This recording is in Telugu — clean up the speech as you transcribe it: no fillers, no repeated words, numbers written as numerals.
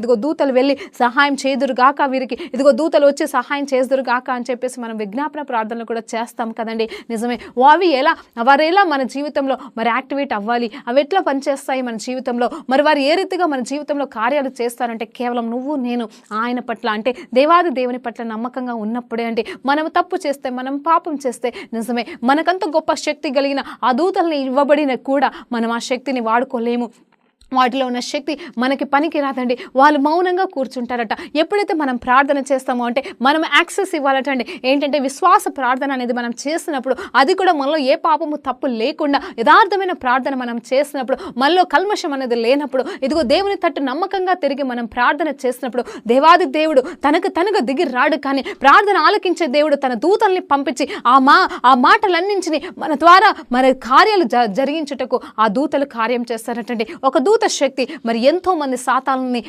ఇదిగో దూతలు వెళ్ళి సహాయం చేదురుగాక, వీరికి ఇదిగో దూతలు వచ్చి సహాయం చేదురుగాక అని చెప్పేసి మనం విజ్ఞాపన ప్రార్థనలు కూడా చేస్తాం కదండి. నిజమే. వారు ఎలా మన జీవితంలో మరి యాక్టివేట్ అవ్వాలి, అవి ఎట్లా పనిచేస్తాయి మన జీవితంలో, మరి వారు ఏ రీతిగా మన జీవితంలో కార్యాలు చేస్తారంటే కేవలం నువ్వు నేను ఆయన పట్ల అంటే దేవాది దేవుని పట్ల నమ్మకంగా ఉన్నప్పుడే. అంటే మనం తప్పు చేస్తే, మనం పాపం చేస్తే నిజమే మనకంత గొప్ప శక్తి కలిగిన ఆ దూతల్ని ఇవ్వబడిన కూడా మనం ఆ శక్తిని వాడుకోలేము. వాటిలో ఉన్న శక్తి మనకి పనికి రాదండి. వాళ్ళు మౌనంగా కూర్చుంటారట. ఎప్పుడైతే మనం ప్రార్థన చేస్తామో అంటే మనం యాక్సెస్ ఇవ్వాలట అండి. ఏంటంటే విశ్వాస ప్రార్థన అనేది మనం చేసినప్పుడు, అది కూడా మనలో ఏ పాపము తప్పు లేకుండా యథార్థమైన ప్రార్థన మనం చేసినప్పుడు, మనలో కల్మషం అనేది లేనప్పుడు, ఇదిగో దేవుని తట్టు నమ్మకంగా తిరిగి మనం ప్రార్థన చేసినప్పుడు దేవాది దేవుడు తనకు దిగి రాడు, కానీ ప్రార్థన ఆలకించే దేవుడు తన దూతల్ని పంపించి ఆ మాటలన్నింటినీ మన ద్వారా మరి కార్యాలు జరిగించుటకు ఆ దూతలు కార్యం చేస్తారటండి. ఒక దూత శక్తి మరి ఎంతో మంది సాతానుల్ని